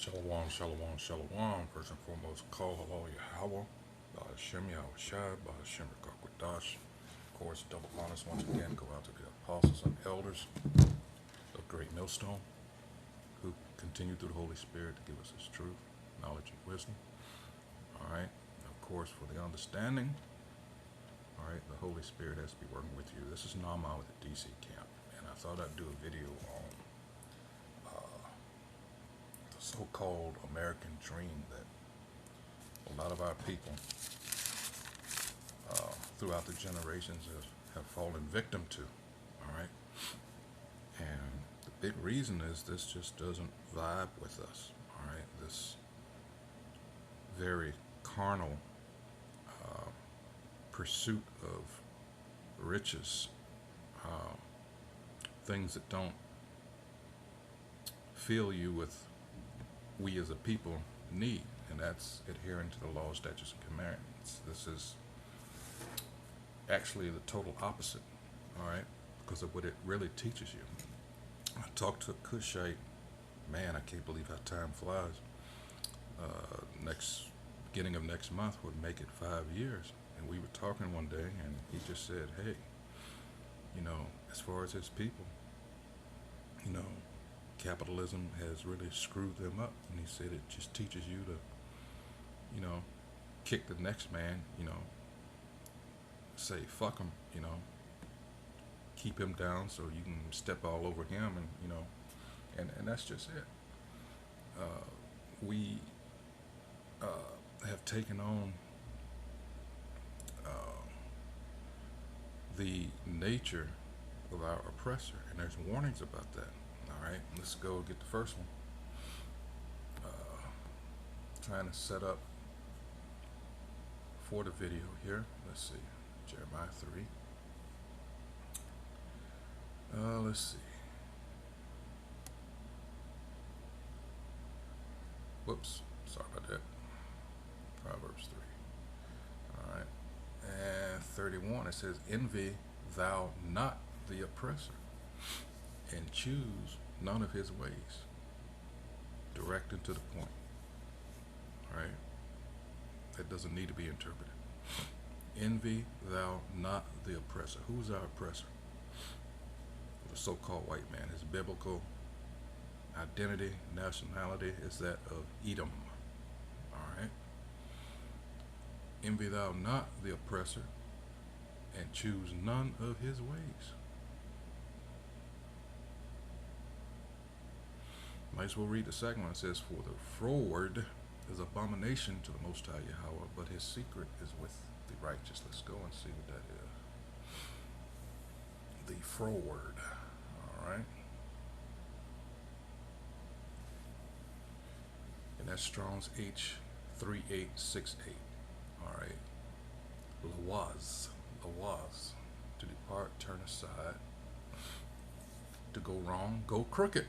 Shalom, shalom, shalom. First and foremost, call hello Yahweh, Hashem Yahweh Shai, Hashem Rakakwadash. Of course, double honors once again go out to the apostles and elders of Great Millstone who continue through the Holy Spirit to give us His truth, knowledge, and wisdom. All right. Of course, for the understanding, all right, the Holy Spirit has to be working with you. This is Nama with the DC camp, and I thought I'd do a video on the so-called American dream that a lot of our people throughout the generations have fallen victim to. All right. And the big reason is this just doesn't vibe with us. All right. This very carnal pursuit of riches, things that don't fill you with we as a people need, and that's adhering to the laws, statutes, and commandments. This is actually the total opposite, all right, because of what it really teaches you. I talked to a Cushite man. I can't believe how time flies. Next beginning of next month would make it 5 years, and we were talking one day, and he just said, "Hey, as far as his people, capitalism has really screwed them up," and he said it just teaches you to, kick the next man, say fuck him, keep him down so you can step all over him, and that's just it. We have taken on the nature of our oppressor, and there's warnings about that. All right, let's go get the first one. Trying to set up for the video here. Let's see, Jeremiah 3. Let's see. Whoops, sorry about that. Proverbs 3. All right, and 31. It says, "Envy thou not the oppressor, and choose none of his ways." Direct and to the point. All right, that doesn't need to be interpreted. Envy thou not the oppressor. Who's our oppressor? The so-called white man. His biblical identity, nationality is that of Edom. All right. Envy thou not the oppressor, and choose none of his ways. Might as well read the second one. It says, "For the froward is abomination to the Most High Yahweh, but his secret is with the righteous." Let's go and see what that is. The froward. All right. And that's Strong's H3868. All right. Lawaz. To depart, turn aside. To go wrong, go crooked.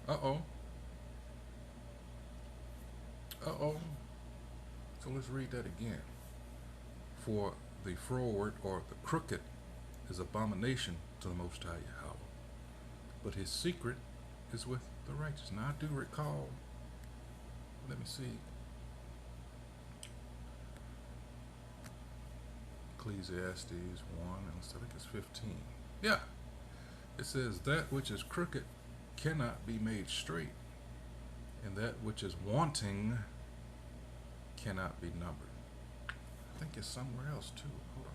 Uh-oh. So let's read that again. "For the froward or the crooked is abomination to the Most High Yahweh, but his secret is with the righteous." Now I do recall, let me see, Ecclesiastes 1, and I think it's 15. Yeah, it says, "That which is crooked cannot be made straight, and that which is wanting cannot be numbered." I think it's somewhere else too. Hold on.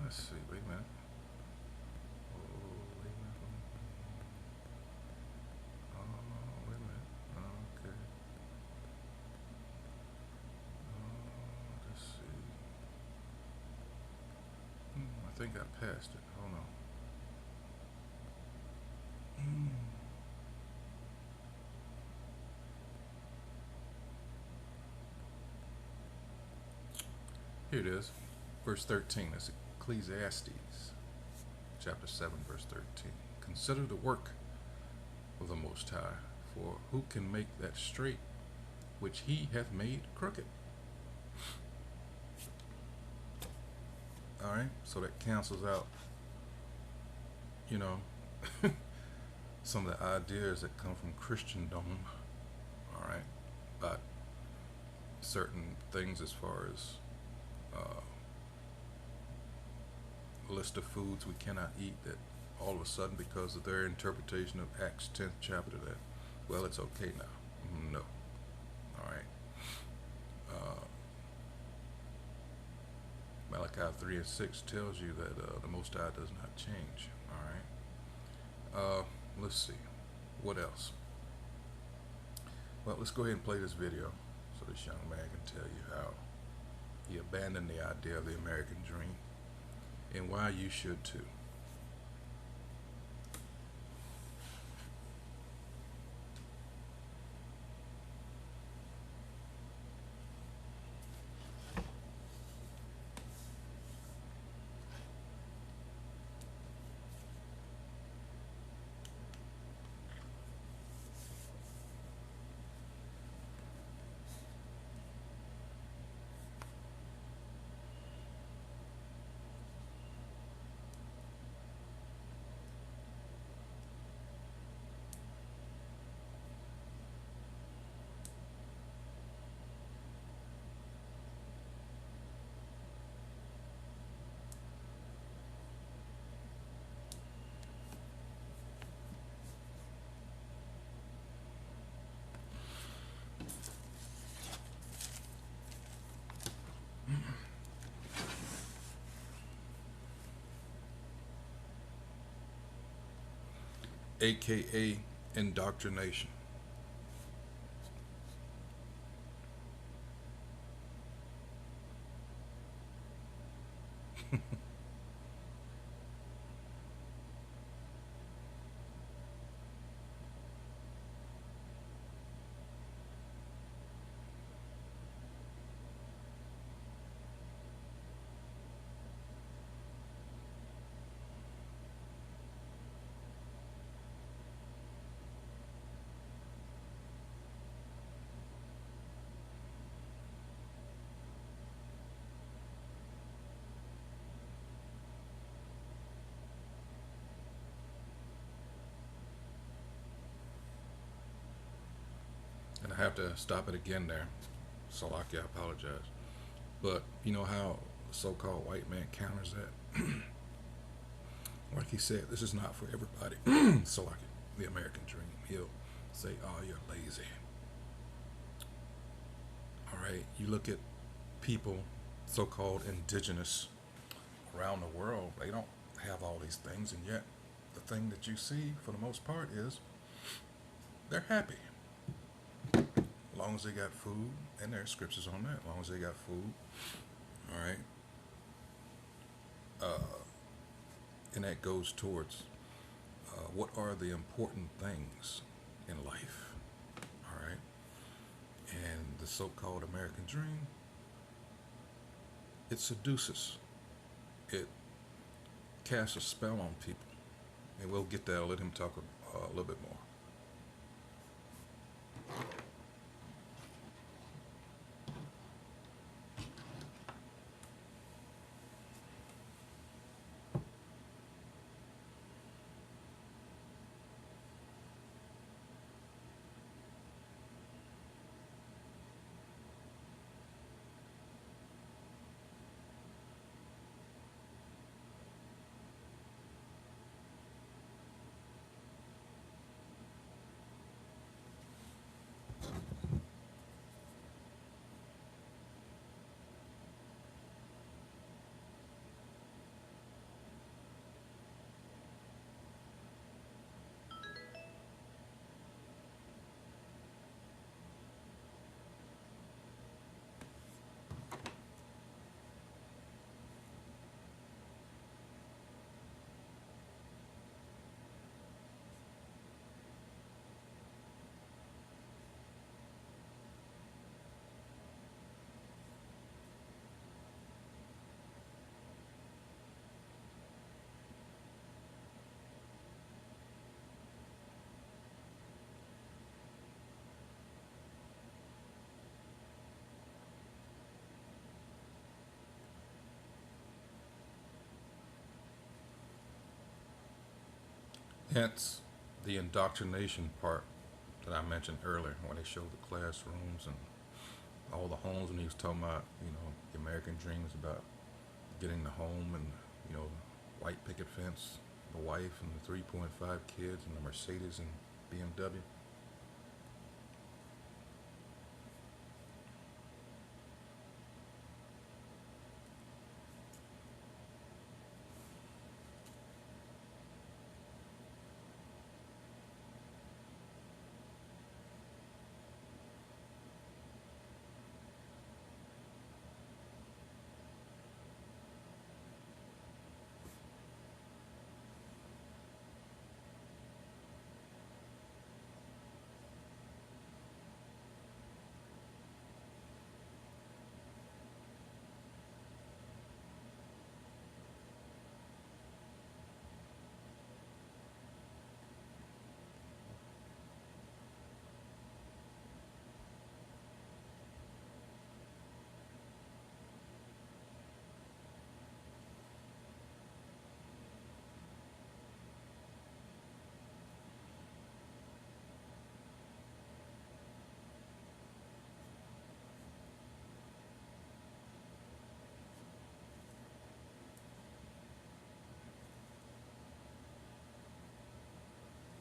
Let's see. Wait a minute. Oh, wait a minute. Oh, wait a minute. Okay. Let's see. I think I passed it. Hold on. Here it is. Verse 13. That's Ecclesiastes chapter 7, verse 13. "Consider the work of the Most High, for who can make that straight which he hath made crooked?" All right, so that cancels out, some of the ideas that come from Christendom, all right, about certain things as far as list of foods we cannot eat, that all of a sudden, because of their interpretation of Acts 10th chapter, that, well, it's okay now. No. All right. Uh, Malachi 3 and 6 tells you that the Most High does not change. All right. Let's see. What else? Well, let's go ahead and play this video so this young man can tell you how he abandoned the idea of the American dream and why you should too. AKA indoctrination. And I have to stop it again there. Salaki, I apologize. But you know how the so-called white man counters that? Like he said, this is not for everybody. Salaki, the American dream. He'll say, oh, you're lazy. All right, you look at people, so-called indigenous, around the world, they don't have all these things, and yet the thing that you see for the most part is they're happy. As long as they got food, and there are scriptures on that, as long as they got food, all right, and that goes towards what are the important things in life, all right, and the so-called American dream, it seduces, it casts a spell on people, and we'll get there. I'll let him talk a little bit more. Hence the indoctrination part that I mentioned earlier when they showed the classrooms and all the homes, and he was talking about, the American dream is about getting the home and, white picket fence, the wife and the 3.5 kids and the Mercedes and BMW.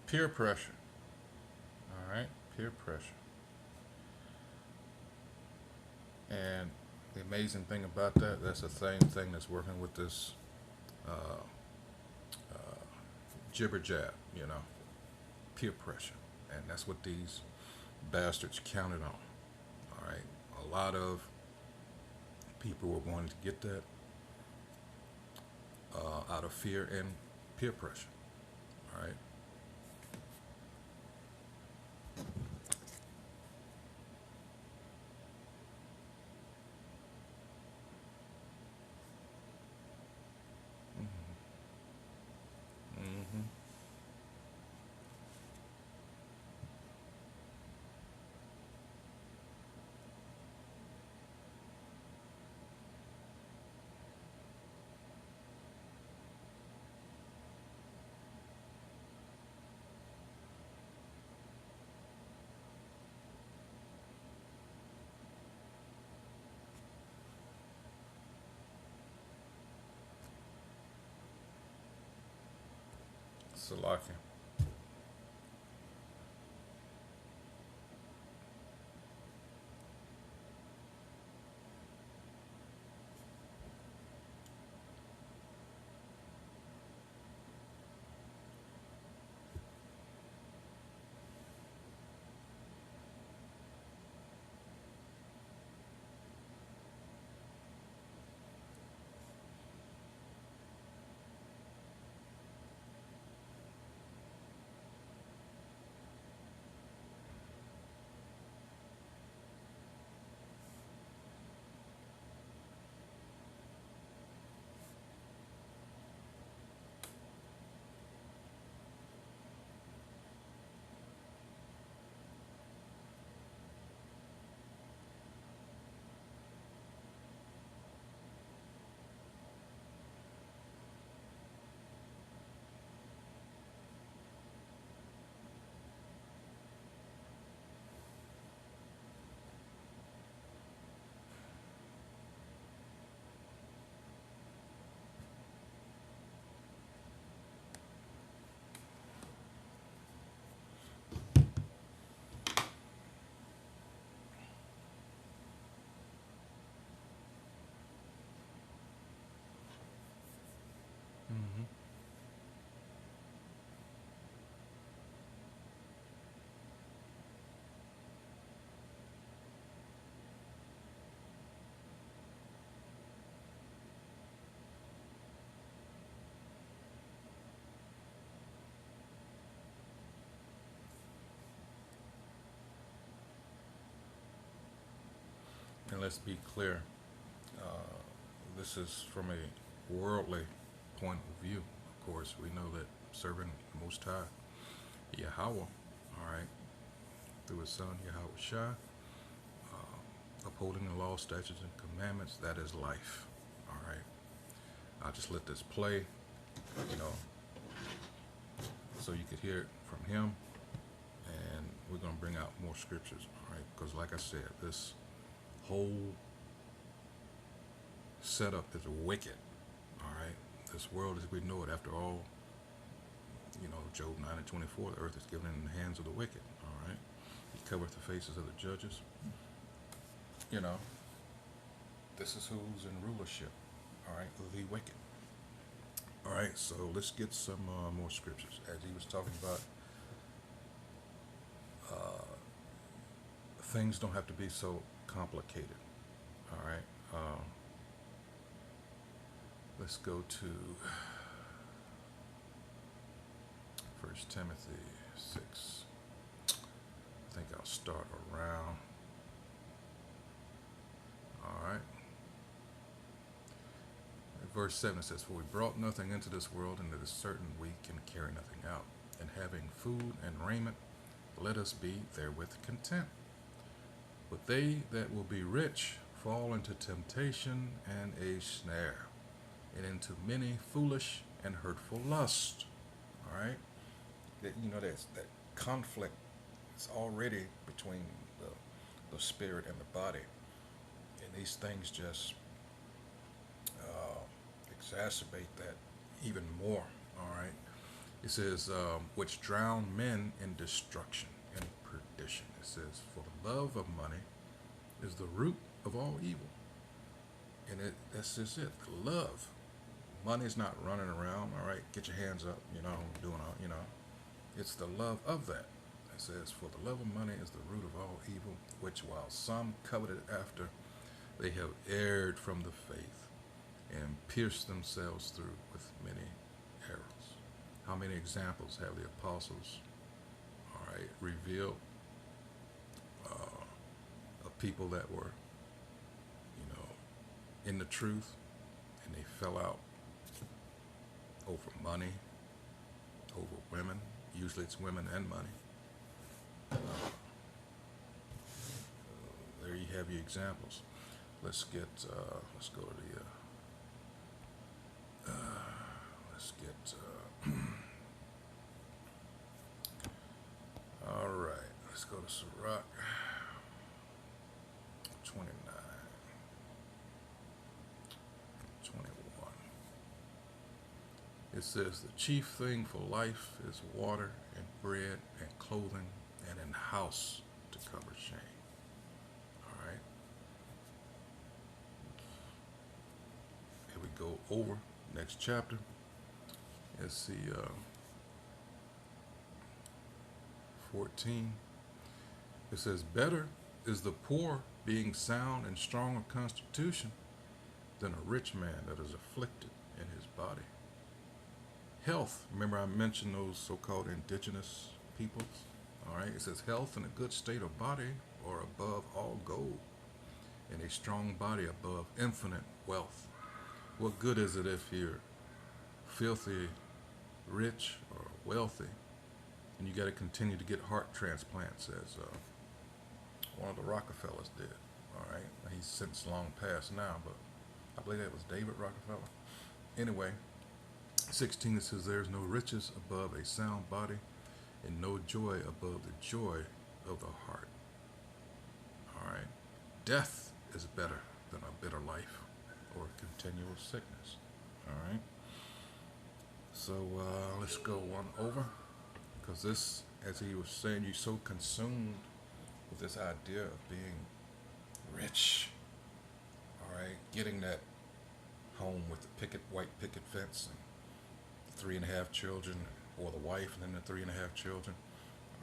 Peer pressure. All right, peer pressure. And the amazing thing about that, that's the same thing that's working with this uh, jibber jab, peer pressure. And that's what these bastards counted on. All right, a lot of people were wanting to get that out of fear and peer pressure. All right. Mm-hmm. Salakia. Mm-hmm. And let's be clear, this is from a worldly point of view. Of course, we know that serving the Most High, Yahweh, all right, through His Son Yahweh Shai, upholding the law, statutes, and commandments, that is life. All right. I'll just let this play, you know, so you could hear it from him. And we're going to bring out more scriptures, all right? Because, like I said, this whole setup is wicked, all right? This world as we know it, after all, Job 9:24, the earth is given in the hands of the wicked, all right? He covereth the faces of the judges. You know, this is who's in rulership, all right? The wicked. All right, so let's get some more scriptures. As he was talking about, things don't have to be so complicated, all right? Let's go to 1 Timothy 6. I think I'll start around. All right. Verse 7 says, "For we brought nothing into this world, and it is certain we can carry nothing out. And having food and raiment, let us be therewith content. But they that will be rich fall into temptation and a snare, and into many foolish and hurtful lusts." All right. There's that conflict. It's already between the spirit and the body, and these things just exacerbate that even more. All right. It says, which drown men in destruction and perdition. It says, for the love of money is the root of all evil. And that's just it. Love. Money's not running around, all right? Get your hands up, doing all, It's the love of that. It says, for the love of money is the root of all evil, which while some coveted after, they have erred from the faith and pierced themselves through with many arrows. How many examples have the apostles, all right, revealed of people that were, in the truth, and they fell out over money, over women. Usually it's women and money. There you have your examples. Let's go to the all right, let's go to Sirach 29, 21. It says, the chief thing for life is water and bread and clothing and in house to cover shame. All right. Here we go over next chapter. Let's see, 14. It says, better is the poor being sound and strong of constitution than a rich man that is afflicted in his body. Health, remember I mentioned those so-called indigenous peoples? All right, it says health and a good state of body are above all gold, and a strong body above infinite wealth. What good is it if you're filthy, rich, or wealthy, and you got to continue to get heart transplants, as one of the Rockefellers did? All right, he's since long passed now, but I believe that was David Rockefeller. Anyway, 16, it says, there is no riches above a sound body, and no joy above the joy of the heart. All right, death is better than a bitter life or continual sickness. All right, so let's go one over, because this, as he was saying, you're so consumed with this idea of being rich. All right, getting that home with the white picket fence and 3.5 children, or the wife and then the 3.5 children,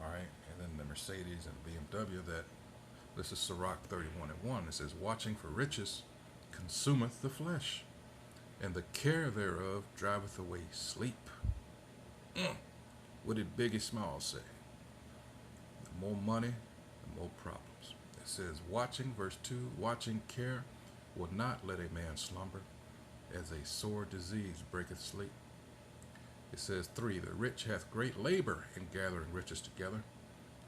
all right, and then the Mercedes and BMW. That this is Sirach 31:1. It says, watching for riches consumeth the flesh, and the care thereof driveth away sleep. What did Biggie Smalls say? The more money, the more problems. It says, watching, verse 2, watching care will not let a man slumber, as a sore disease breaketh sleep. It says 3, the rich hath great labor in gathering riches together,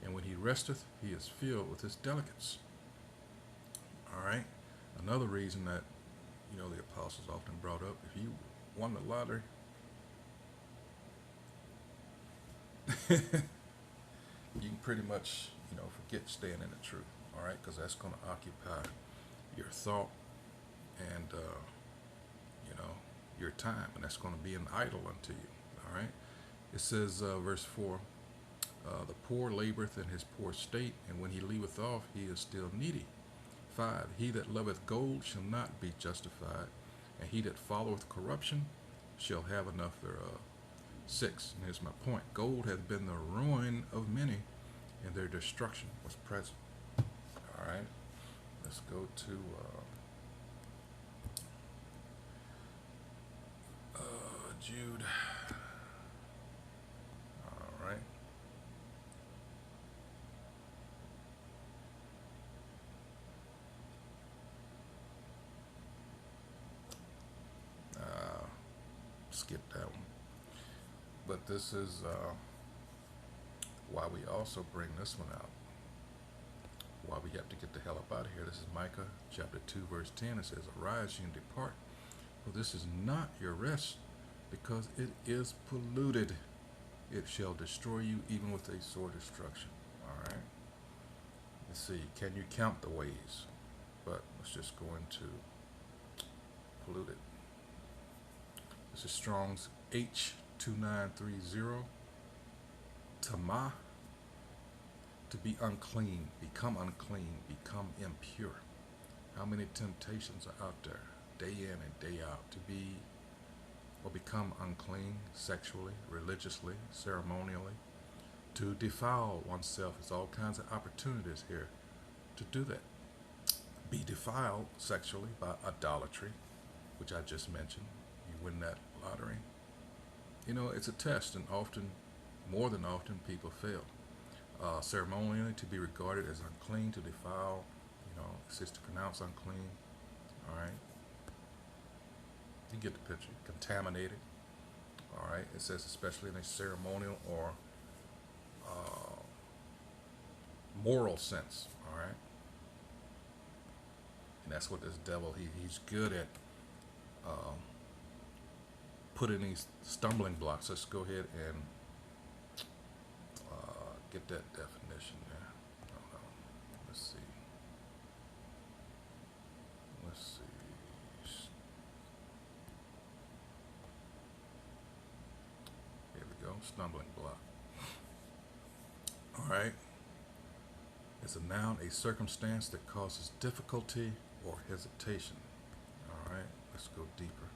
and when he resteth, he is filled with his delicates. All right. Another reason that, the apostles often brought up, if you won the lottery, You can pretty much, forget staying in the truth, all right? Because that's going to occupy your thought and, you know, your time, and that's going to be an idol unto you, all right? It says, verse 4, the poor laboreth in his poor state, and when he leaveth off, he is still needy. 5, he that loveth gold shall not be justified, and he that followeth corruption shall have enough thereof. 6, and here's my point, gold hath been the ruin of many, and their destruction was present. All right, let's go to Jude. All right. Skip that one. But this is why we also bring this one out. Why we have to get the hell up out of here. This is Micah chapter 2 verse 10. It says, arise ye and depart, for this is not your rest, because it is polluted. It shall destroy you even with a sore destruction. All right. Let's see. Can you count the ways? But let's just go into polluted. This is Strong's H2930. Tama, to be unclean, become unclean, become impure. How many temptations are out there, day in and day out, to be or become unclean sexually, religiously, ceremonially, to defile oneself. There's all kinds of opportunities here to do that. Be defiled sexually by idolatry, which I just mentioned. You win that lottery. It's a test, and often, more than often, people fail. Ceremonially, to be regarded as unclean, to defile, it says to pronounce unclean. All right. You get the picture. Contaminated. All right. It says especially in a ceremonial or moral sense. All right. And that's what this devil, he's good at putting these stumbling blocks. Let's go ahead and get that definition there. Hold on. Let's see. Here we go. Stumbling block. All right. It's a noun, a circumstance that causes difficulty or hesitation. All right. Let's go deeper.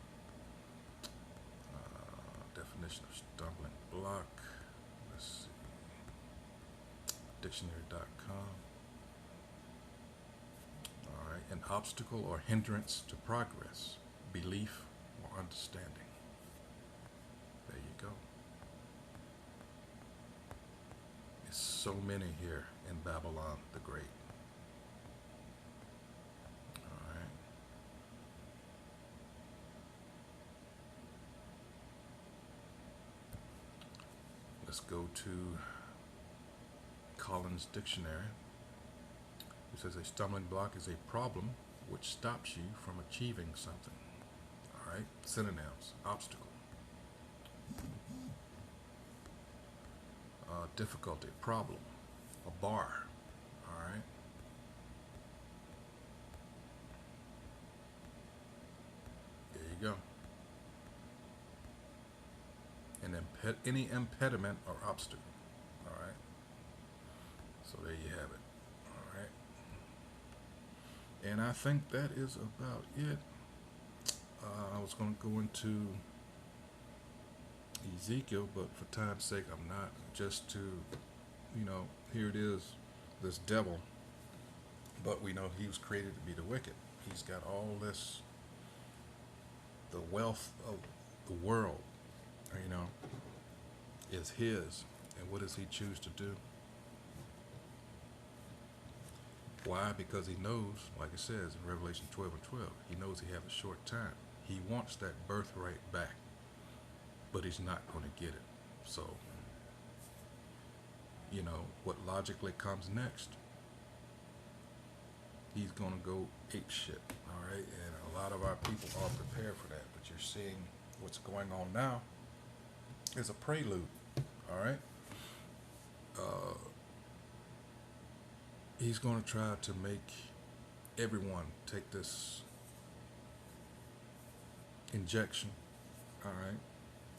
Definition of stumbling block. Let's see. Dictionary.com. All right. An obstacle or hindrance to progress, belief, or understanding. There you go. There's so many here in Babylon the Great. All right. Let's go to Collins Dictionary. It says a stumbling block is a problem which stops you from achieving something. All right. Synonyms: obstacle, difficulty, problem, a bar. All right. There you go. Any impediment or obstacle. All right. So there you have it. All right. And I think that is about it. I was going to go into Ezekiel, but for time's sake, I'm not. Just to, here it is, this devil. But we know he was created to be the wicked. He's got all this, the wealth of the world, is his. And what does he choose to do? Why? Because he knows, like it says in Revelation 12 and 12, he knows he has a short time. He wants that birthright back, but he's not going to get it. So, what logically comes next? He's going to go ape shit, all right? And a lot of our people are prepared for that, but you're seeing what's going on now is a prelude, all right? uh, he's going to try to make everyone take this injection. All right,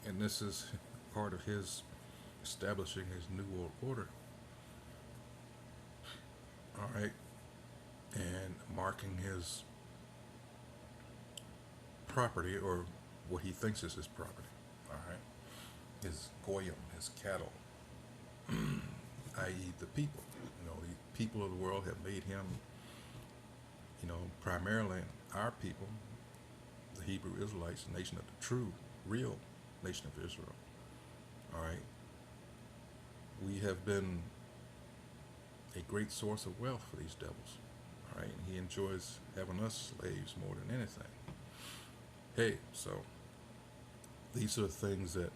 and this is part of his establishing his new world order. All right, and marking his property, or what he thinks is his property. All right, his goyim, his cattle, i.e., the people. The people of the world have made him, primarily our people, the Hebrew Israelites, the nation of the true, real nation of Israel. All right, we have been a great source of wealth for these devils. All right, and he enjoys having us slaves more than anything. Hey, so these are things that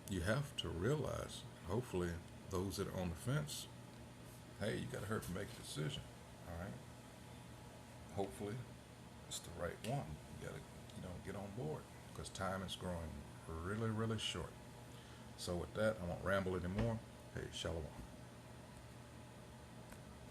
you have to realize. Hopefully, those that are on the fence, hey, you got to hurry to make a decision. All right. Hopefully, it's the right one. You got to, get on board, because time is growing really, really short. So with that, I won't ramble anymore. Hey, shalom.